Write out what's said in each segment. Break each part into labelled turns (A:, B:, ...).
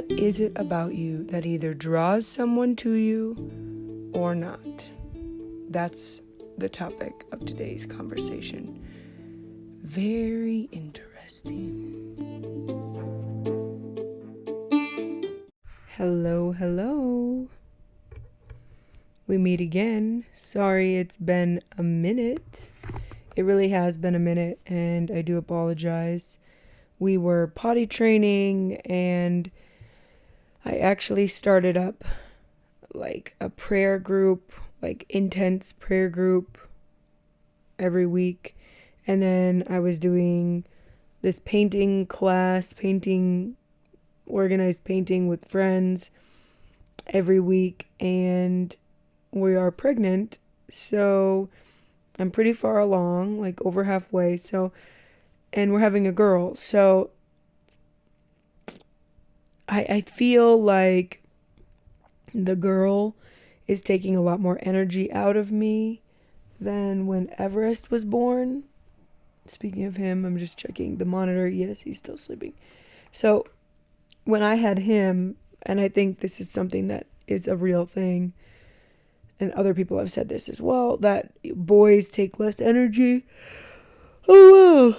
A: What is it about you that either draws someone to you or not? That's the topic of today's conversation. Very interesting. Hello. We meet again. Sorry, it's been a minute. It really has been a minute, and I do apologize. We were potty training, and I actually started up like a prayer group, like intense prayer group every week. And then I was doing this painting class, organized painting with friends every week. And we are pregnant, so I'm pretty far along, like over halfway. And we're having a girl. So I feel like the girl is taking a lot more energy out of me than when Everest was born. Speaking of him, I'm just checking the monitor. Yes, he's still sleeping. So when I had him, and I think this is something that is a real thing, and other people have said this as well, that boys take less energy. Oh, wow.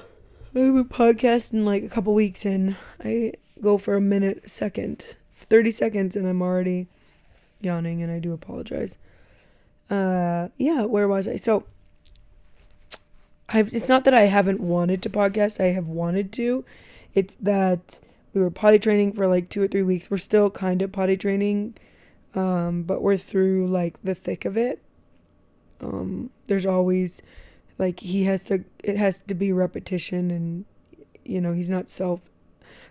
A: I haven't podcasted in like a couple weeks, and I go for a second, 30 seconds, and I'm already yawning, and I do apologize. Where was I? So, it's not that I haven't wanted to podcast. I have wanted to. It's that we were potty training for like 2 or 3 weeks. We're still kind of potty training, but we're through like the thick of it. There's always like it has to be repetition, and he's not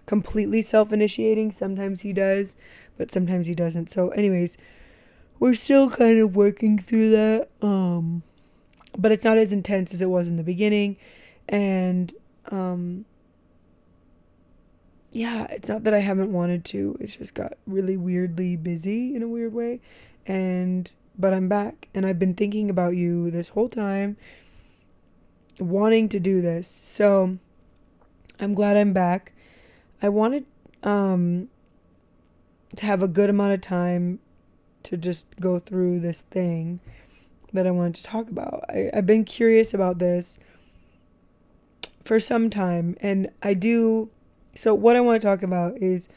A: completely self-initiating. Sometimes he does, but sometimes he doesn't. So anyways, we're still kind of working through that. But it's not as intense as it was in the beginning. And it's not that I haven't wanted to. It's just got really weirdly busy in a weird way. But I'm back, and I've been thinking about you this whole time, wanting to do this. So I'm glad I'm back. I wanted to have a good amount of time to just go through this thing that I wanted to talk about. I've been curious about this for some time, and so what I want to talk about is,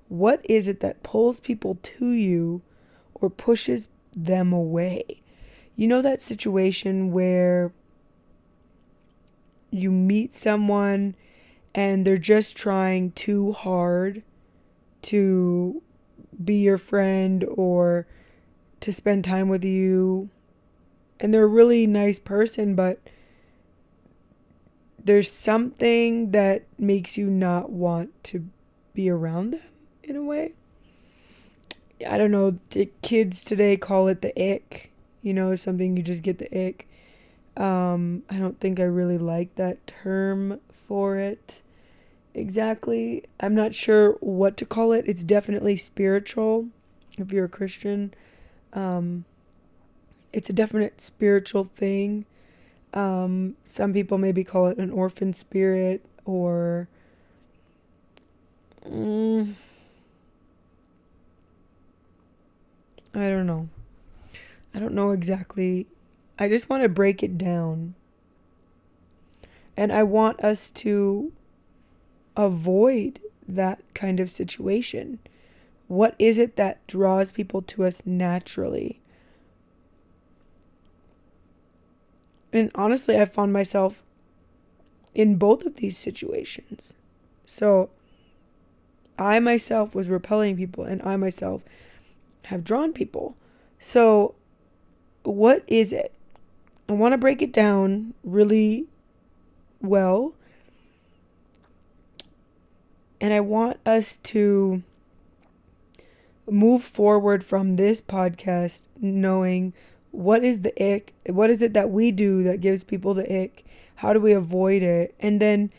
A: what is it that pulls people to you or pushes them away? You know that situation where you meet someone and they're just trying too hard to be your friend or to spend time with you, and they're a really nice person, but there's something that makes you not want to be around them in a way. I don't know, the kids today call it the ick, something you just get the ick. I don't think I really like that term for it exactly. I'm not sure what to call it. It's definitely spiritual if you're a Christian. It's a definite spiritual thing. Some people maybe call it an orphan spirit, or I don't know. I don't know exactly. I just want to break it down. And I want us to avoid that kind of situation. What is it that draws people to us naturally? And honestly, I found myself in both of these situations. So I myself was repelling people, and I myself have drawn people. So what is it? I want to break it down really well. And I want us to move forward from this podcast knowing, what is the ick? What is it that we do that gives people the ick? How do we avoid it? And then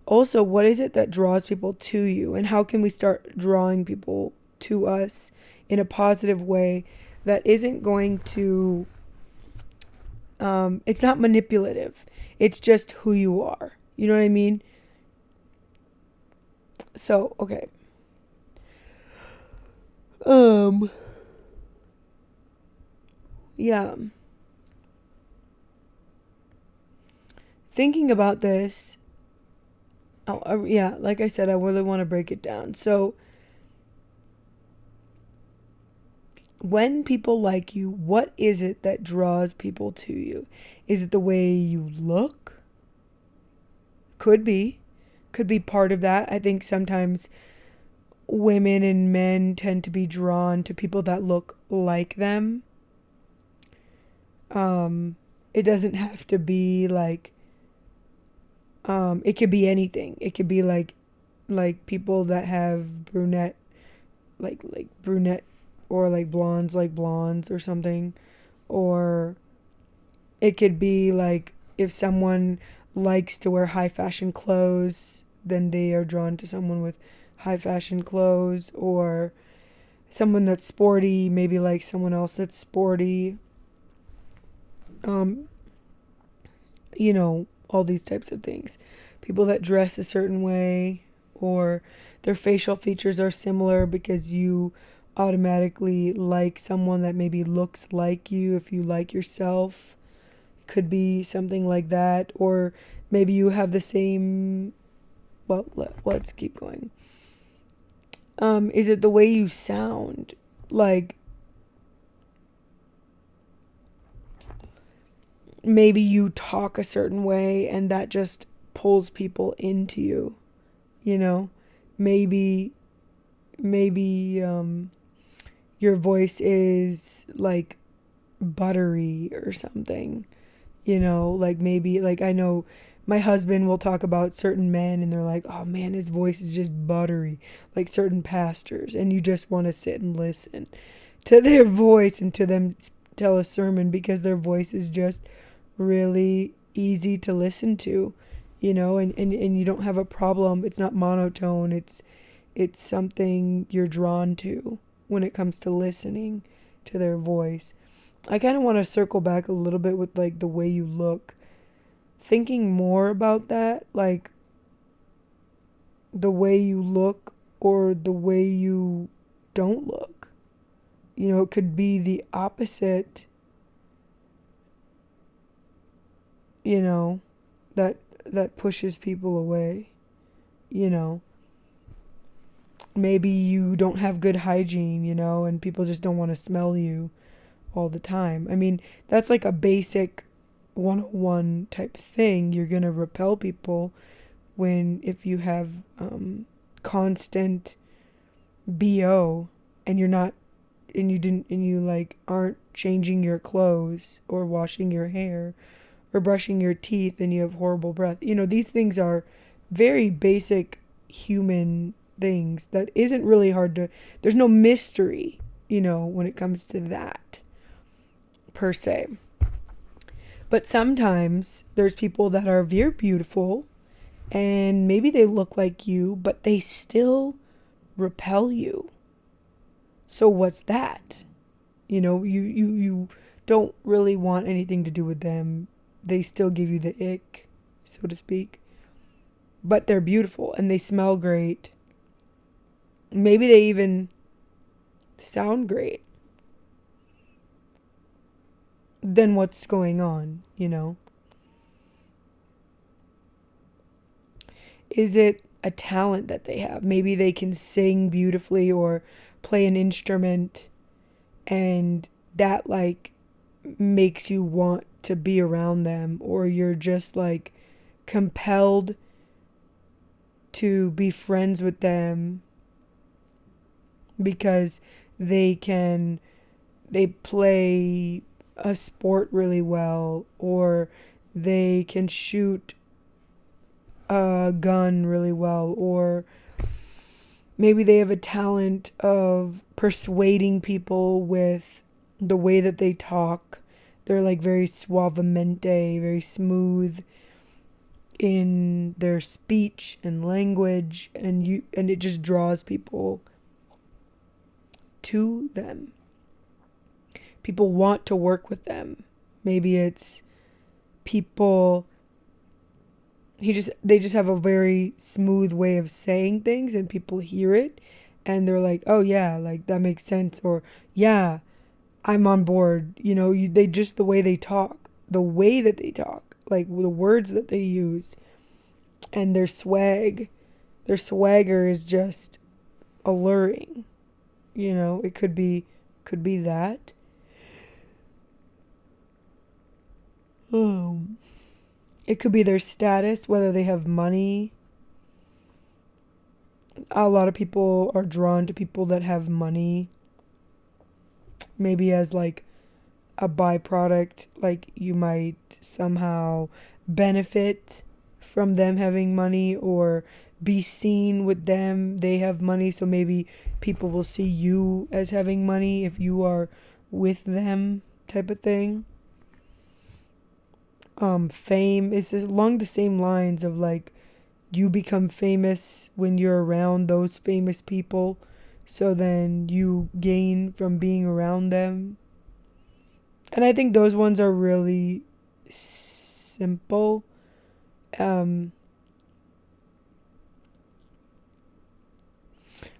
A: also, what is it that draws people to you? And how can we start drawing people to us in a positive way that isn't going to, it's not manipulative. It's just who you are. You know what I mean? So, okay. Um, yeah. Thinking about this, oh, yeah, like I said, I really want to break it down. So, when people like you, what is it that draws people to you? Is it the way you look? Could be. Could be part of that. I think sometimes women and men tend to be drawn to people that look like them. Um, it doesn't have to be like, it could be anything. It could be like people that have brunette, like brunette, or like blondes or something. Or it could be like if someone likes to wear high fashion clothes, then they are drawn to someone with high fashion clothes. Or someone that's sporty, maybe like someone else that's sporty. Um, all these types of things. People that dress a certain way, or their facial features are similar because you automatically like someone that maybe looks like you if you like yourself. Could be something like that. Or maybe you have the same. Well, let's keep going. Is it the way you sound? Like, maybe you talk a certain way and that just pulls people into you, you know? Maybe, maybe your voice is like buttery or something, like maybe, like, I know my husband will talk about certain men and they're like, oh man, his voice is just buttery, like certain pastors, and you just want to sit and listen to their voice and to them tell a sermon because their voice is just really easy to listen to, and you don't have a problem. It's not monotone. It's something you're drawn to when it comes to listening to their voice. I kind of want to circle back a little bit with like the way you look. Thinking more about that, like the way you look or the way you don't look. It could be the opposite, you know, that pushes people away, you know. Maybe you don't have good hygiene, and people just don't want to smell you all the time. I mean, that's like a basic 101 type thing. You're going to repel people when if you have constant BO and you're not and you didn't and you like aren't changing your clothes or washing your hair or brushing your teeth and you have horrible breath. These things are very basic human things that isn't really hard to, there's no mystery, when it comes to that per se. But sometimes there's people that are very beautiful and maybe they look like you, but they still repel you. So what's that? You don't really want anything to do with them. They still give you the ick, so to speak. But they're beautiful and they smell great. Maybe they even sound great. Then what's going on, Is it a talent that they have? Maybe they can sing beautifully or play an instrument, and that like makes you want to be around them, or you're just like compelled to be friends with them because they play a sport really well, or they can shoot a gun really well, or maybe they have a talent of persuading people with the way that they talk. They're like very suavemente, very smooth in their speech and language, and it just draws people to them. People want to work with them. Maybe it's people, they just have a very smooth way of saying things and people hear it and they're like, oh yeah, like that makes sense, or yeah, I'm on board. They just, the way they talk, the way that they talk, like the words that they use, and their swagger is just alluring. It could be that. Um, it could be their status, whether they have money. A lot of people are drawn to people that have money, maybe as like a byproduct, like you might somehow benefit from them having money, or be seen with them. They have money, so maybe people will see you as having money if you are with them, type of thing. Fame is along the same lines of like, you become famous when you're around those famous people, so then you gain from being around them. And I think those ones are really simple. Um,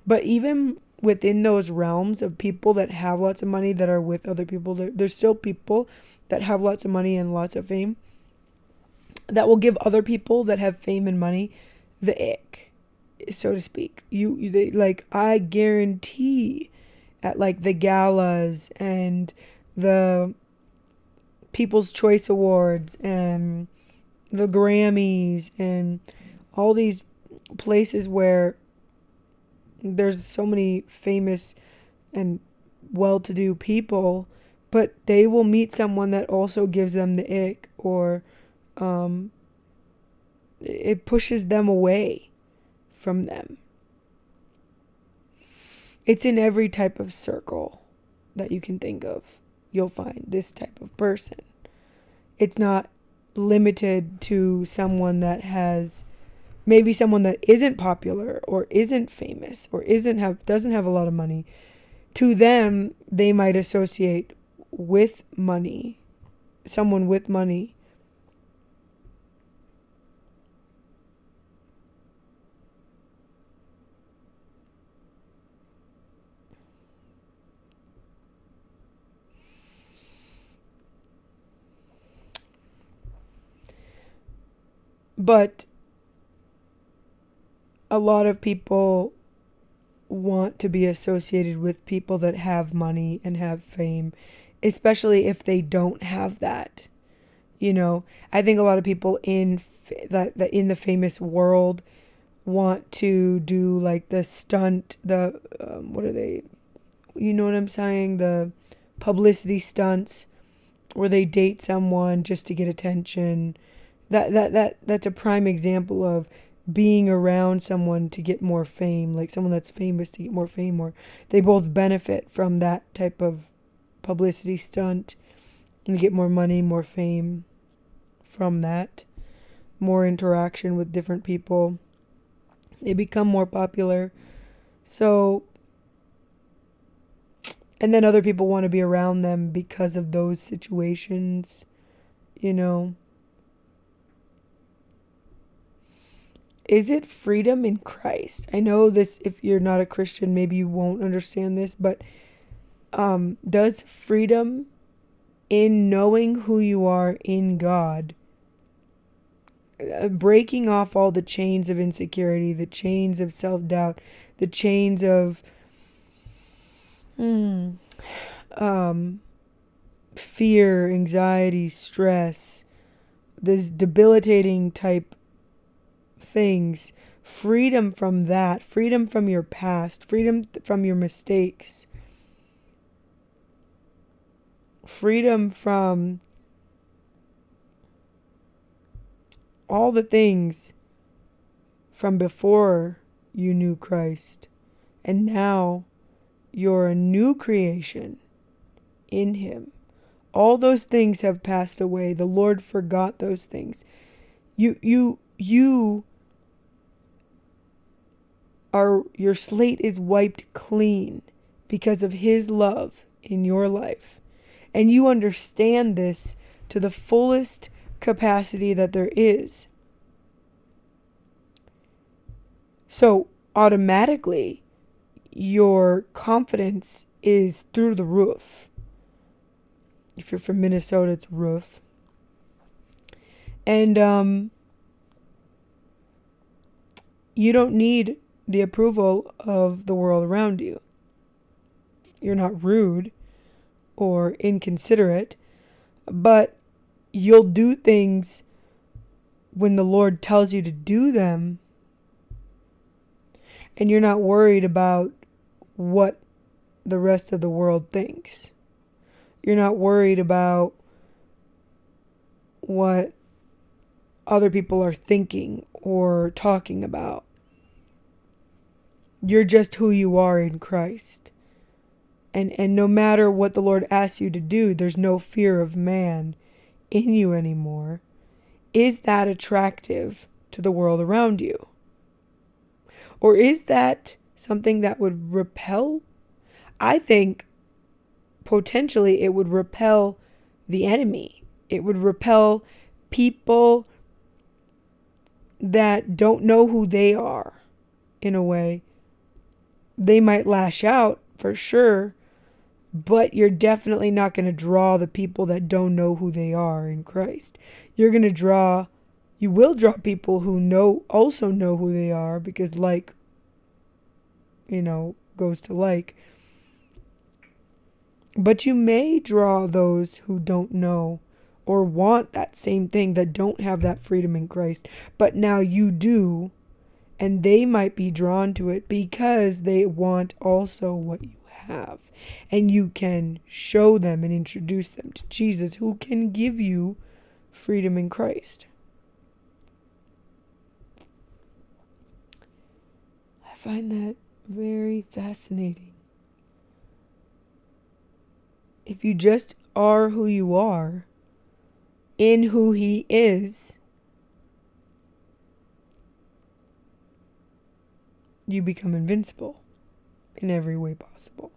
A: but even within those realms of people that have lots of money that are with other people, there's still people that have lots of money and lots of fame that will give other people that have fame and money the ick, so to speak. They, like, I guarantee at like the galas and the People's Choice Awards and the Grammys and all these places where there's so many famous and well-to-do people, but they will meet someone that also gives them the ick, or um, it pushes them away from them. It's in every type of circle that you can think of. You'll find this type of person. It's not limited to someone that has, maybe someone that isn't popular or isn't famous or doesn't have a lot of money. To them, they might associate with money, someone with money. But a lot of people want to be associated with people that have money and have fame, especially if they don't have that. I think a lot of people that in the famous world want to do like the stunt, the what are they? You know what I'm saying? The publicity stunts where they date someone just to get attention. That's a prime example of being around someone to get more fame, like someone that's famous to get more fame, or they both benefit from that type of publicity stunt and get more money, more fame from that, more interaction with different people. They become more popular. So, and then other people want to be around them because of those situations, you know. Is it freedom in Christ? I know this, if you're not a Christian, maybe you won't understand this, but does freedom in knowing who you are in God, breaking off all the chains of insecurity, the chains of self-doubt, the chains of um, fear, anxiety, stress, this debilitating type things, freedom from that, freedom from your past, freedom from your mistakes, freedom from all the things from before you knew Christ, and now you're a new creation in Him. All those things have passed away. The Lord forgot those things. You are, your slate is wiped clean because of His love in your life. And you understand this to the fullest capacity that there is. So automatically, your confidence is through the roof. If you're from Minnesota, it's roof. And you don't need the approval of the world around you. You're not rude or inconsiderate, but you'll do things when the Lord tells you to do them, and you're not worried about what the rest of the world thinks. You're not worried about what other people are thinking or talking about. You're just who you are in Christ. And no matter what the Lord asks you to do, there's no fear of man in you anymore. Is that attractive to the world around you? Or is that something that would repel? I think potentially it would repel the enemy. It would repel people that don't know who they are, in a way. They might lash out for sure, but you're definitely not going to draw the people that don't know who they are in Christ. You will draw people who also know who they are, because goes to like. But you may draw those who don't know or want that same thing, that don't have that freedom in Christ, but now you do, and they might be drawn to it because they want also what you have. And you can show them and introduce them to Jesus, who can give you freedom in Christ. I find that very fascinating. If you just are who you are, in who He is, you become invincible in every way possible.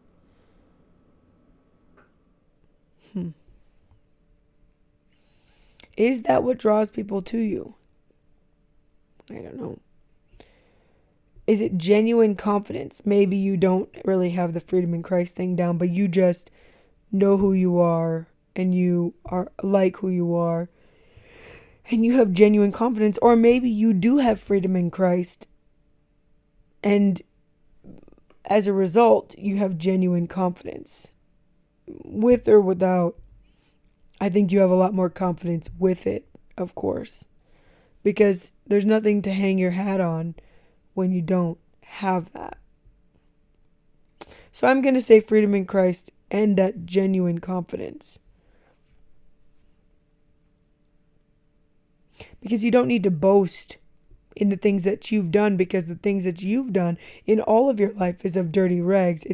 A: Is that what draws people to you? I don't know. Is it genuine confidence? Maybe you don't really have the freedom in Christ thing down, but you just know who you are, and you are like who you are, and you have genuine confidence. Or maybe you do have freedom in Christ, and as a result, you have genuine confidence. With or without, I think you have a lot more confidence with it, of course, because there's nothing to hang your hat on when you don't have that. So I'm going to say freedom in Christ and that genuine confidence. Because you don't need to boast in the things that you've done, because the things that you've done in all of your life is of dirty rags.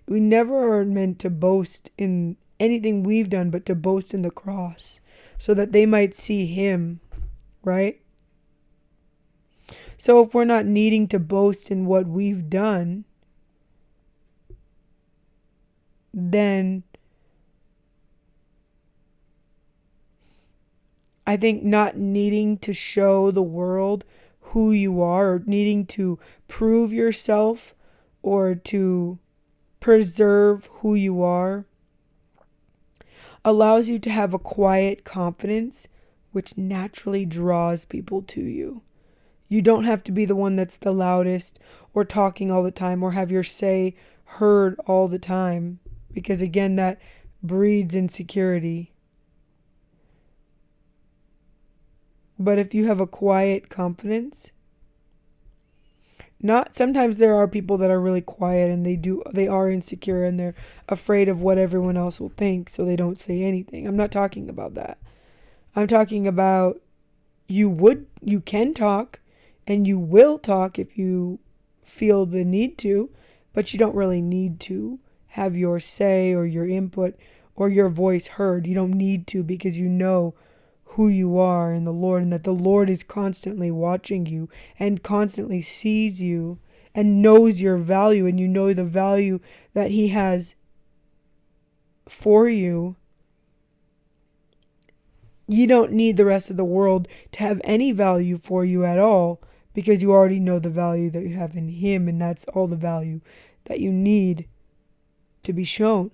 A: We never are meant to boast in anything we've done, but to boast in the cross, so that they might see Him, right? So if we're not needing to boast in what we've done, then I think not needing to show the world who you are, or needing to prove yourself, or to preserve who you are, allows you to have a quiet confidence, which naturally draws people to you. You don't have to be the one that's the loudest, or talking all the time, or have your say heard all the time, because again, that breeds insecurity. But if you have a quiet confidence, sometimes there are people that are really quiet, and they are insecure, and they're afraid of what everyone else will think, so they don't say anything. I'm not talking about that. I'm talking about you can talk, and you will talk if you feel the need to, but you don't really need to have your say or your input or your voice heard. You don't need to, because you know who you are in the Lord, and that the Lord is constantly watching you and constantly sees you and knows your value, and you know the value that He has for you. You don't need the rest of the world to have any value for you at all, because you already know the value that you have in Him, and that's all the value that you need to be shown,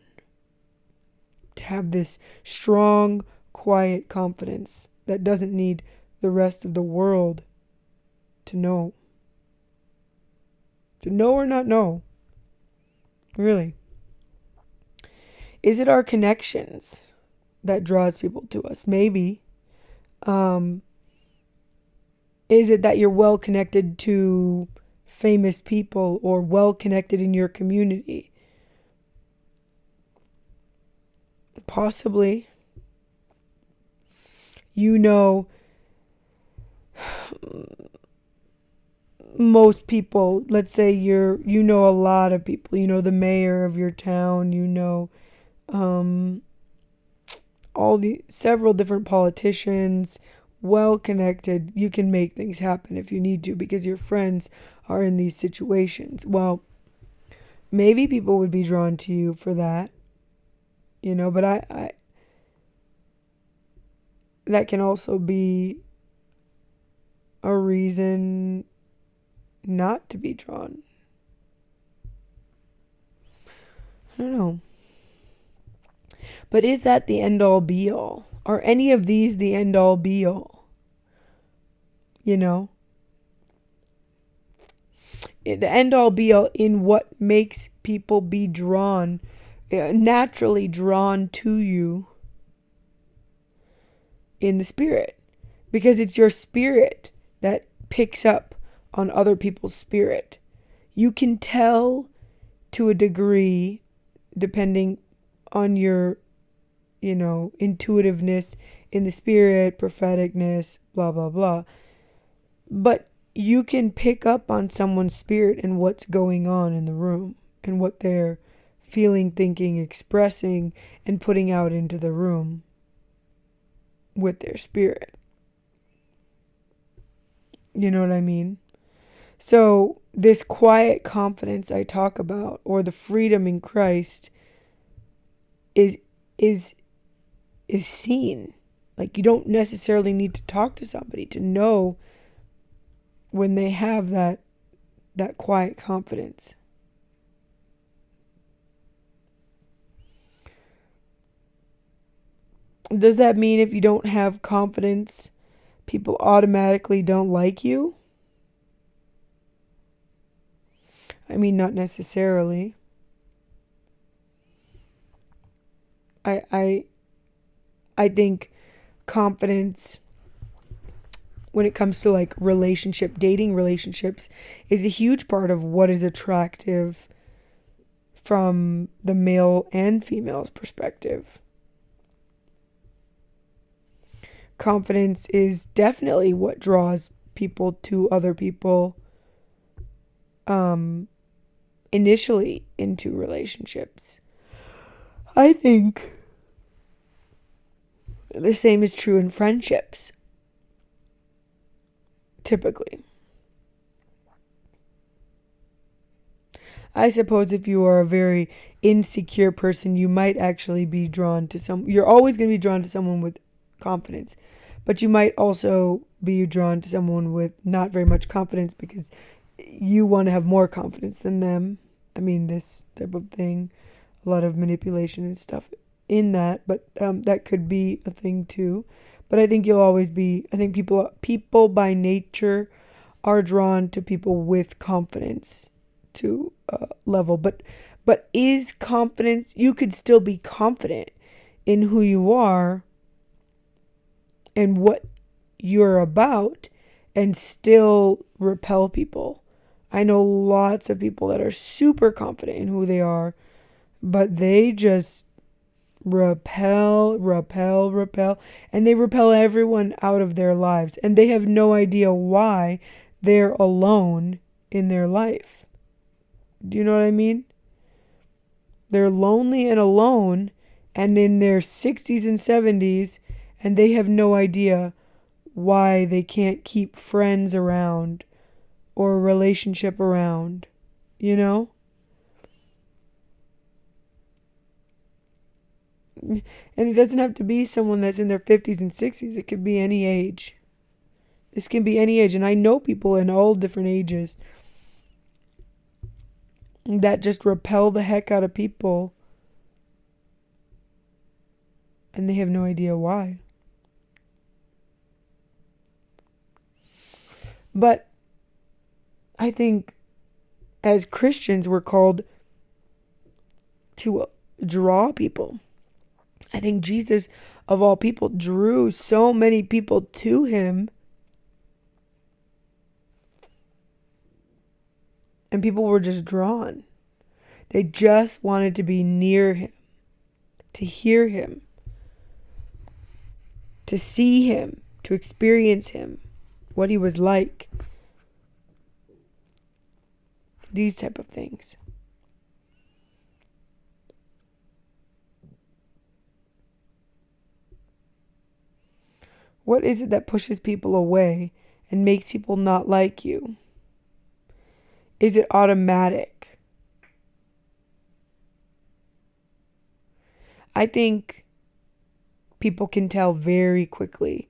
A: to have this strong, quiet confidence that doesn't need the rest of the world to know. To know or not know. Really. Is it our connections that draws people to us? Maybe. Is it that you're well connected to famous people or well connected in your community? Possibly. You know most people, let's say you know a lot of people. You know the mayor of your town, you know all the several different politicians, well connected. You can make things happen if you need to because your friends are in these situations. Well, maybe people would be drawn to you for that, but I that can also be a reason not to be drawn. I don't know. But is that the end all be all? Are any of these the end all be all? The end all be all in what makes people be drawn, naturally drawn to you in the spirit. Because it's your spirit that picks up on other people's spirit. You can tell to a degree, depending on your, intuitiveness in the spirit, propheticness, blah, blah, blah. But you can pick up on someone's spirit and what's going on in the room and what they're feeling, thinking, expressing, and putting out into the room with their spirit. You know what I mean? So this quiet confidence I talk about, or the freedom in Christ, is seen. Like, you don't necessarily need to talk to somebody to know when they have that quiet confidence. Does that mean if you don't have confidence, people automatically don't like you? I mean, not necessarily. I think confidence, when it comes to like dating relationships, is a huge part of what is attractive from the male and female's perspective. Confidence is definitely what draws people to other people initially into relationships. I think the same is true in friendships, typically. I suppose if you are a very insecure person, you might actually be drawn to you're always going to be drawn to someone with confidence, but you might also be drawn to someone with not very much confidence because you want to have more confidence than them. I mean, this type of thing, a lot of manipulation and stuff in that, but that could be a thing too. But I think I think people by nature are drawn to people with confidence to a level. But is confidence, you could still be confident in who you are and what you're about and still repel people. I know lots of people that are super confident in who they are, but they just repel, and they repel everyone out of their lives, and they have no idea why they're alone in their life. Do you know what I mean? They're lonely and alone and in their 60s and 70s, and they have no idea why they can't keep friends around or a relationship around, And it doesn't have to be someone that's in their 50s and 60s. It could be any age. This can be any age. And I know people in all different ages that just repel the heck out of people, and they have no idea why. But I think as Christians, we're called to draw people. I think Jesus, of all people, drew so many people to him, and people were just drawn. They just wanted to be near him, to hear him, to see him, to experience him, what he was like. These type of things. What is it that pushes people away and makes people not like you? Is it automatic? I think people can tell very quickly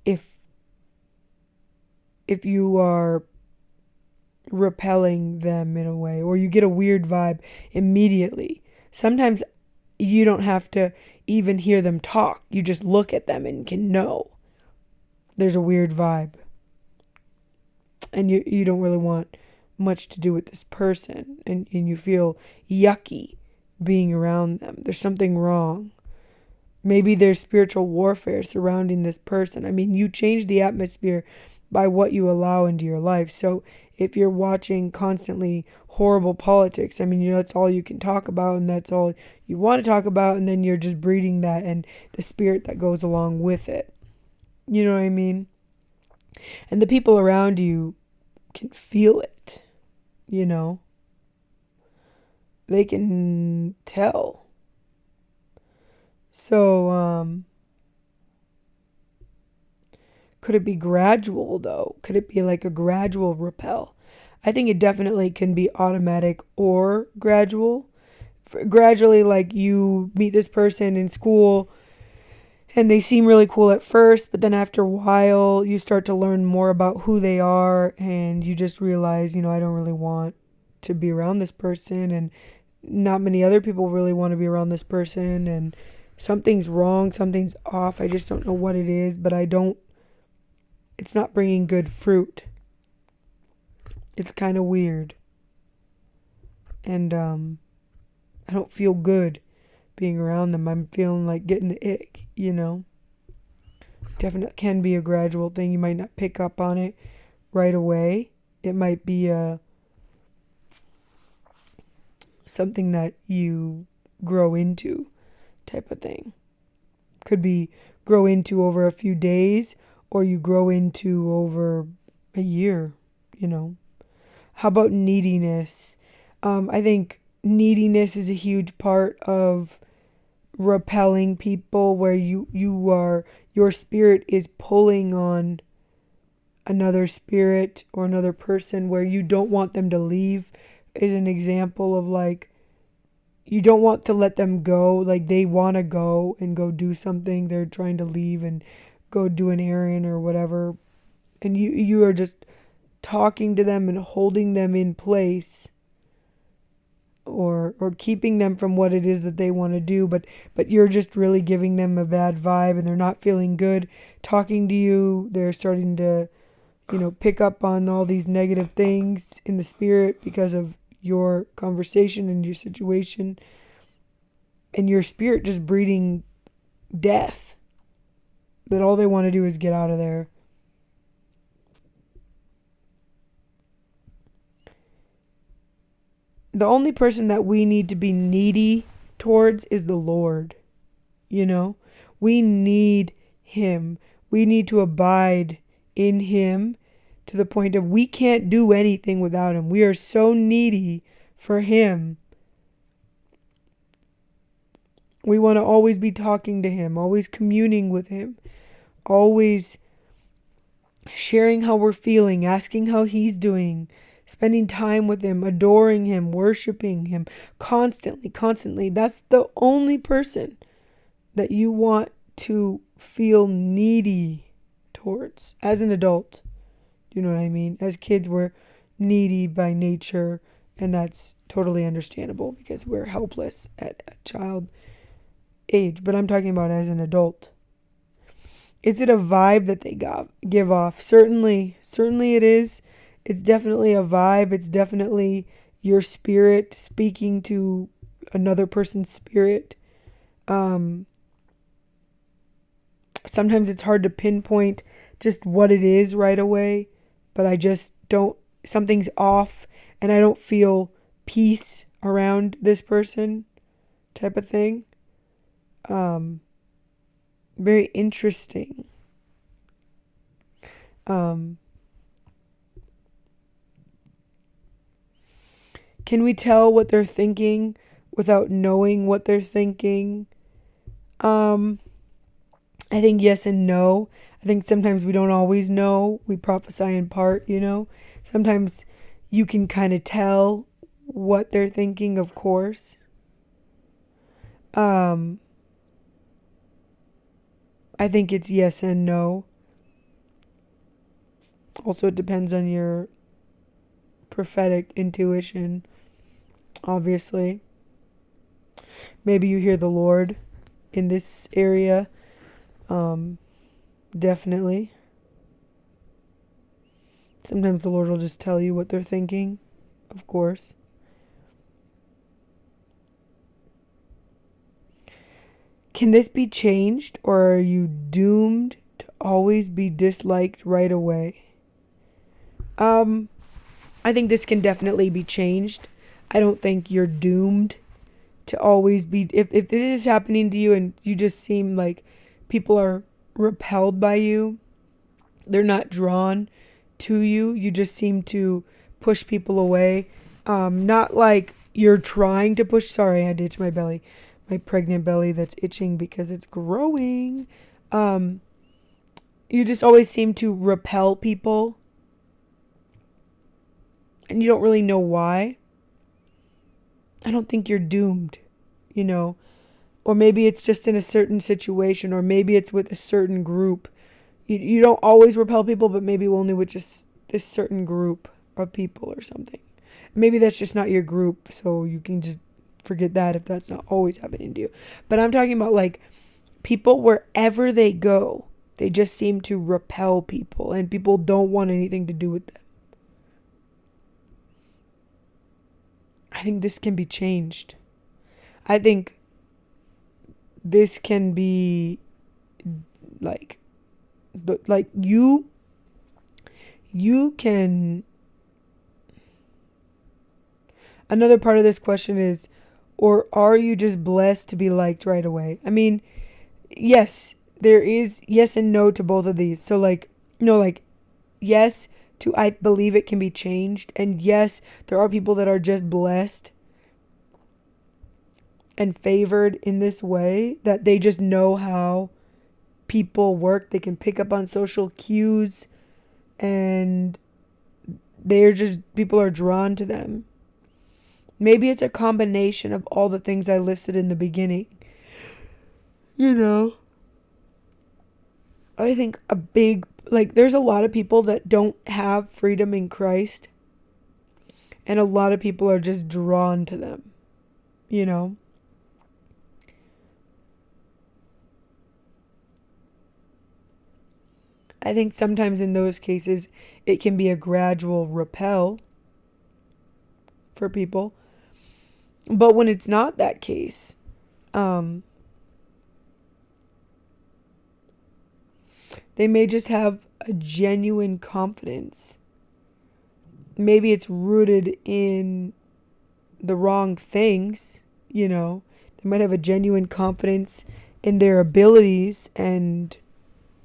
A: if you are repelling them in a way, or you get a weird vibe immediately. Sometimes you don't have to even hear them talk. You just look at them and can know there's a weird vibe. And you don't really want much to do with this person. And you feel yucky being around them. There's something wrong. Maybe there's spiritual warfare surrounding this person. I mean, you change the atmosphere by what you allow into your life. So if you're watching constantly horrible politics, I mean, that's all you can talk about, and that's all you want to talk about, and then you're just breeding that and the spirit that goes along with it. You know what I mean? And the people around you can feel it, you know? They can tell. So, could it be gradual, though? Could it be like a gradual repel? I think it definitely can be automatic or gradual. Gradually, like you meet this person in school and they seem really cool at first, but then after a while, you start to learn more about who they are, and you just realize, I don't really want to be around this person, and not many other people really want to be around this person, and something's wrong, something's off. I just don't know what it is, but it's not bringing good fruit. It's kind of weird. And I don't feel good being around them. I'm feeling like getting the ick, Definitely can be a gradual thing. You might not pick up on it right away. It might be something that you grow into type of thing. Could be grow into over a few days, or you grow into over a year, How about neediness? I think neediness is a huge part of repelling people, where your spirit is pulling on another spirit or another person, where you don't want them to leave. Is an example of like, you don't want to let them go. Like, they want to go and go do something. They're trying to leave and go do an errand or whatever. And you are just talking to them and holding them in place, or keeping them from what it is that they want to do, but you're just really giving them a bad vibe, and they're not feeling good talking to you. They're starting to, pick up on all these negative things in the spirit because of your conversation and your situation, and your spirit just breeding death, that all they want to do is get out of there. The only person that we need to be needy towards is the Lord. We need him. We need to abide in him to the point of we can't do anything without him. We are so needy for him. We want to always be talking to him, always communing with him, always sharing how we're feeling, asking how he's doing, spending time with him, adoring him, worshiping him constantly. That's the only person that you want to feel needy towards as an adult. You know what I mean? As kids, we're needy by nature, And that's totally understandable because we're helpless at a child age. But I'm talking about as an adult. Is it a vibe that they give off? Certainly it is. It's definitely a vibe. It's definitely your spirit speaking to another person's spirit. Um, Sometimes it's hard to pinpoint just what it is right away, but I just don't, something's off and I don't feel peace around this person type of thing. Um, Very interesting. Um, can we tell what they're thinking without knowing what they're thinking? Um, I think yes and no. I think sometimes we don't always know. We prophesy in part. Sometimes you can kind of tell what they're thinking, of course. Um, I think it's yes and no. Also, it depends on your prophetic intuition, obviously. Maybe you hear the Lord in this area. Um, Definitely. Sometimes the Lord will just tell you what they're thinking, of course. Can this be changed, or are you doomed to always be disliked right away? Um, I think this can definitely be changed. I don't think you're doomed to always be. If this is happening to you and you just seem like people are repelled by you, they're not drawn to you, you just seem to push people away. Not like you're trying to push. Sorry, I ditched my belly. My pregnant belly that's itching because it's growing. Um, you just always seem to repel people and you don't really know why. I don't think you're doomed, you know. Or maybe it's just in a certain situation, or maybe it's with a certain group. You don't always repel people, but maybe only with just this certain group of people or something. Maybe that's just not your group, so you can just forget that if that's not always happening to you. But I'm talking about like people wherever they go, they just seem to repel people, and people don't want anything to do with them. I think this can be changed. I think this can be like like you can. Another part of this question is, or are you just blessed to be liked right away? I mean, yes, there is yes and no to both of these. So like no, like yes to I believe it can be changed, and yes, there are people that are just blessed and favored in this way that they just know how people work. They can pick up on social cues, and they're just people are drawn to them. Maybe it's a combination of all the things I listed in the beginning. You know, I think a big, like, there's a lot of people that don't have freedom in Christ, and a lot of people are just drawn to them, you know? I think sometimes in those cases, it can be a gradual repel for people. But when it's not that case, um, they may just have a genuine confidence. Maybe it's rooted in the wrong things, you know. They might have a genuine confidence in their abilities and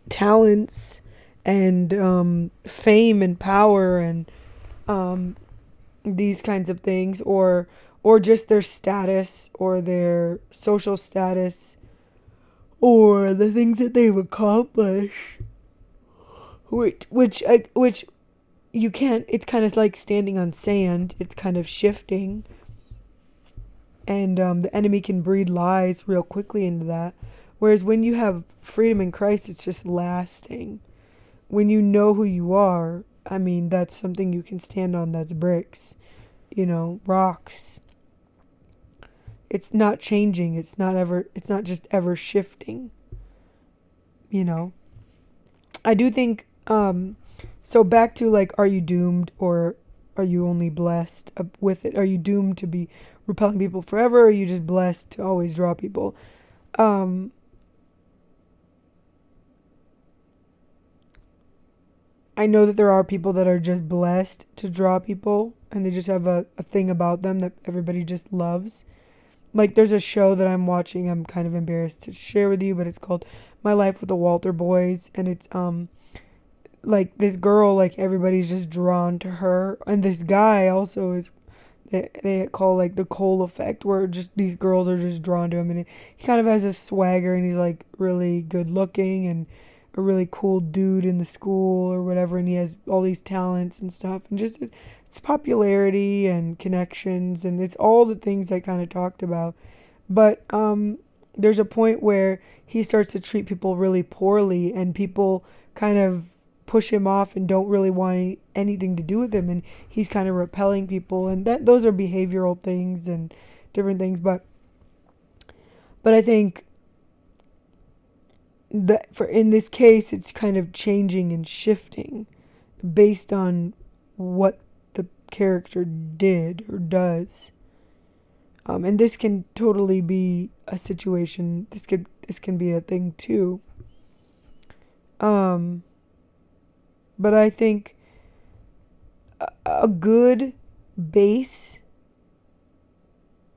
A: talents and fame and power and um, these kinds of things, or just their status or their social status or the things that they've accomplished, which you can't. It's kind of like standing on sand. It's kind of shifting, and the enemy can breed lies real quickly into that. Whereas when you have freedom in Christ, it's just lasting. When you know who you are, I mean, that's something you can stand on. That's bricks. rocks. It's not changing. It's not just ever shifting, you know. I do think, so back to like, are you doomed or are you only blessed with it? Are you doomed to be repelling people forever, or are you just blessed to always draw people? Um, I know that there are people that are just blessed to draw people and they just have a thing about them that everybody just loves. Like, there's a show that I'm watching, I'm kind of embarrassed to share with you, but it's called My Life with the Walter Boys, and it's like this girl, like everybody's just drawn to her, and this guy also is, they call like the Cole effect, where just these girls are just drawn to him, and he kind of has a swagger, and he's like really good looking and a really cool dude in the school or whatever, and he has all these talents and stuff, and just it's popularity and connections, and it's all the things I kind of talked about. But there's a point where he starts to treat people really poorly, and people kind of push him off and don't really want anything to do with him, and he's kind of repelling people, and that those are behavioral things and different things. But I think that for in this case, it's kind of changing and shifting based on what the character did or does. And this can totally be a situation. This can be a thing too. Um, but I think a good base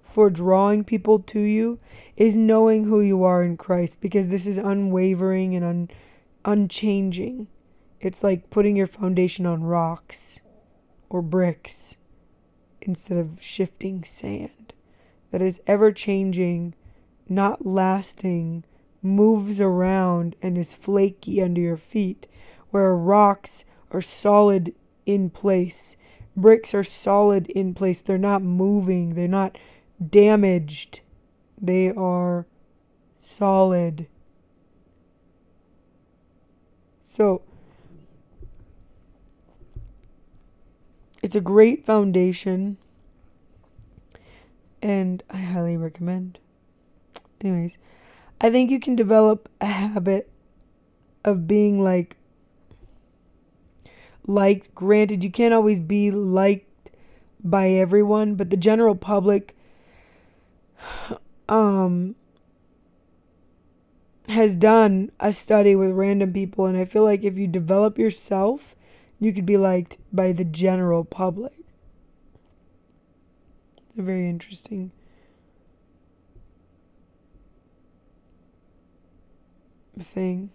A: for drawing people to you is knowing who you are in Christ, because this is unwavering and unchanging. It's like putting your foundation on rocks or bricks instead of shifting sand that is ever changing, not lasting, moves around, and is flaky under your feet, where rocks are solid in place. Bricks are solid in place. They're not moving. They're not damaged. They are solid. So it's a great foundation, and I highly recommend. Anyways, I think you can develop a habit of being liked. Granted, you can't always be liked by everyone, but the general public um has done a study with random people, and I feel like if you develop yourself, you could be liked by the general public. It's a very interesting thing.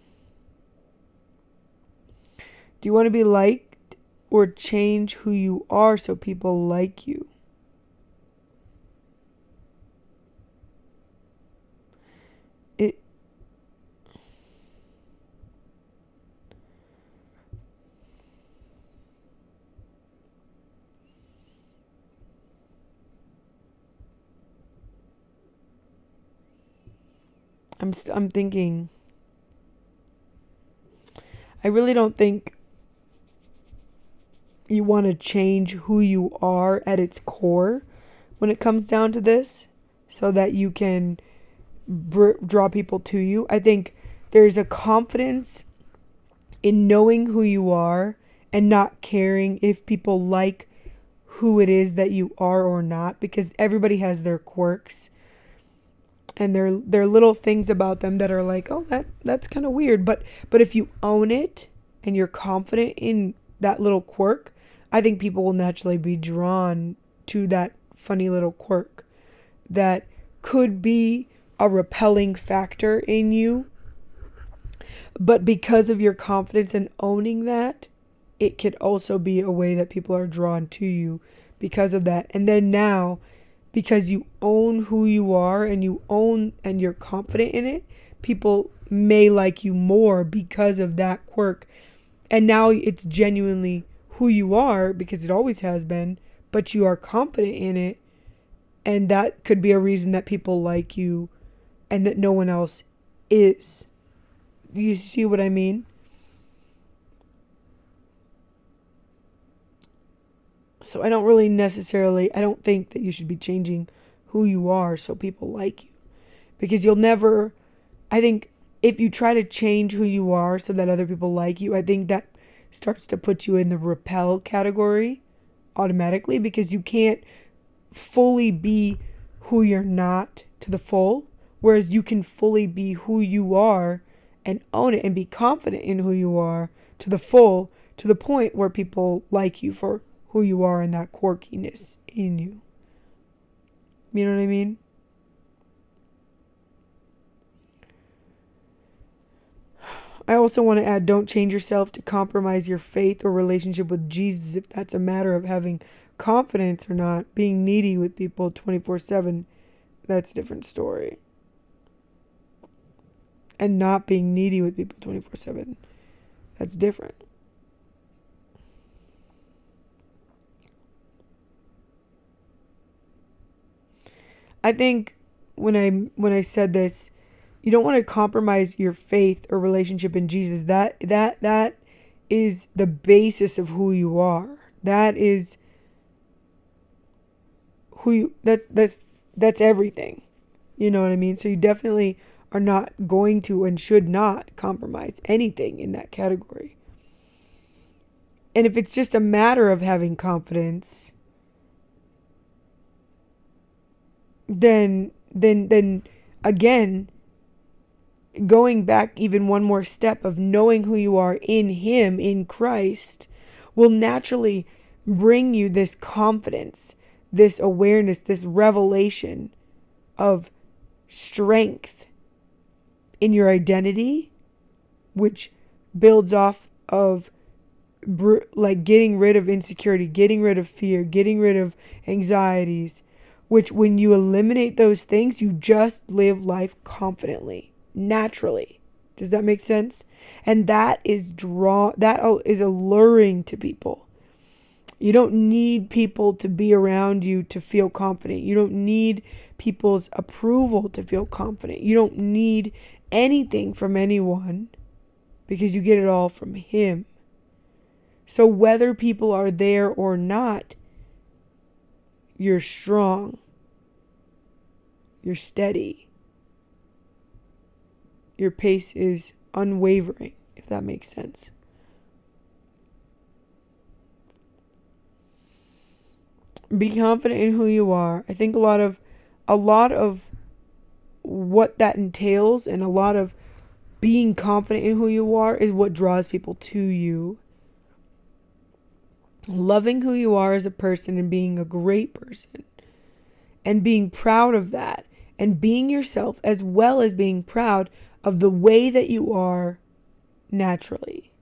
A: Do you want to be liked or change who you are so people like you? It I'm thinking, I really don't think you want to change who you are at its core when it comes down to this, so that you can draw people to you. I think there's a confidence in knowing who you are and not caring if people like who it is that you are or not, because everybody has their quirks and their little things about them that are like, oh, that's kind of weird, but if you own it and you're confident in that little quirk, I think people will naturally be drawn to that funny little quirk that could be a repelling factor in you. But because of your confidence in owning that, it could also be a way that people are drawn to you because of that. And then now, because you own who you are and you're confident in it, people may like you more because of that quirk. And now it's genuinely who you are, because it always has been, but you are confident in it. And that could be a reason that people like you and that no one else is. You see what I mean? So I don't think that you should be changing who you are so people like you. Because you'll never, I think if you try to change who you are so that other people like you, I think that starts to put you in the repel category automatically, because you can't fully be who you're not to the full, whereas you can fully be who you are and own it and be confident in who you are to the full, to the point where people like you for who you are and that quirkiness in you. You know what I mean? I also want to add, don't change yourself to compromise your faith or relationship with Jesus. If that's a matter of having confidence or not, being needy with people 24/7, that's a different story. And not being needy with people 24/7, that's different. I think when I said this, you don't want to compromise your faith or relationship in Jesus. That is the basis of who you are. That is who you that's everything. You know what I mean? So you definitely are not going to and should not compromise anything in that category. And if it's just a matter of having confidence, then again, going back even one more step of knowing who you are in Him, in Christ, will naturally bring you this confidence, this awareness, this revelation of strength in your identity, which builds off of like getting rid of insecurity, getting rid of fear, getting rid of anxieties, which when you eliminate those things, you just live life confidently, naturally. Does that make sense? And that is alluring to people. You don't need people to be around you to feel confident. You don't need people's approval to feel confident. You don't need anything from anyone, because you get it all from Him. So whether people are there or not, you're strong. You're steady. Your pace is unwavering, if that makes sense. Be confident in who you are. I think a lot of what that entails, and a lot of being confident in who you are, is what draws people to you. Loving who you are as a person and being a great person, and being proud of that, and being yourself, as well as being proud of the way that you are naturally.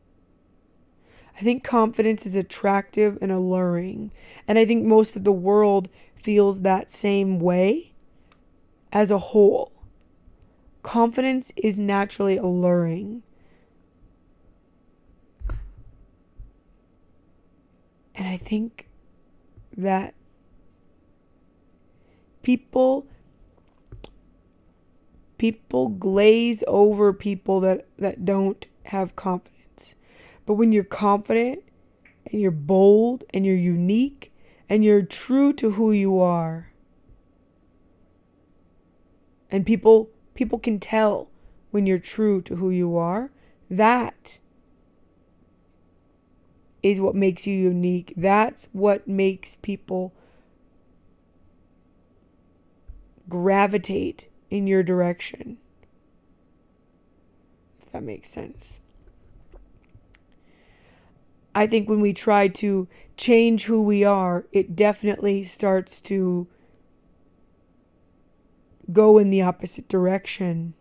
A: I think confidence is attractive and alluring, and I think most of the world feels that same way as a whole. Confidence is naturally alluring. And I think that people glaze over people that don't have confidence. But when you're confident and you're bold and you're unique and you're true to who you are, and people can tell when you're true to who you are, that is what makes you unique. That's what makes people gravitate in your direction, if that makes sense. I think when we try to change who we are, it definitely starts to go in the opposite direction,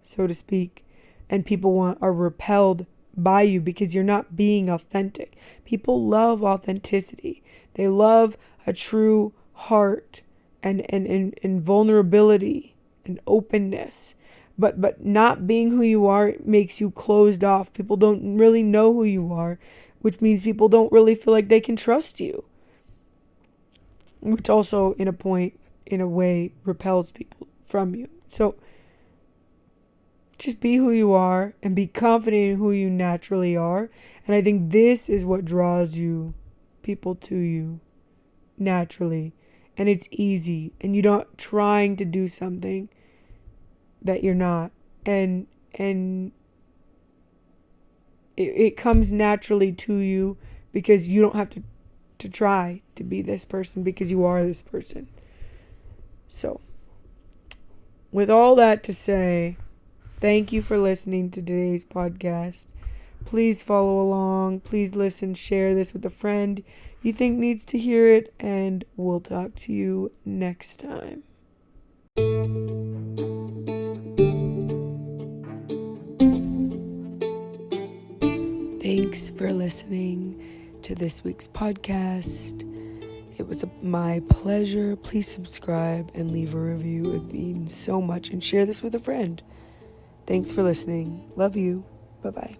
A: so to speak, and people are repelled by you because you're not being authentic. People love authenticity. They love a true heart and vulnerability and openness. But not being who you are makes you closed off. People don't really know who you are, which means people don't really feel like they can trust you, which also in a way repels people from you. So just be who you are and be confident in who you naturally are. And I think this is what draws you people to you naturally, and it's easy, and you're not trying to do something that you're not, and it comes naturally to you because you don't have to try to be this person, because you are this person. So, with all that to say, thank you for listening to today's podcast. Please follow along. Please listen, share this with a friend you think needs to hear it, and we'll talk to you next time. Thanks for listening to this week's podcast. It was my pleasure. Please subscribe and leave a review. It means so much. And share this with a friend. Thanks for listening. Love you. Bye-bye.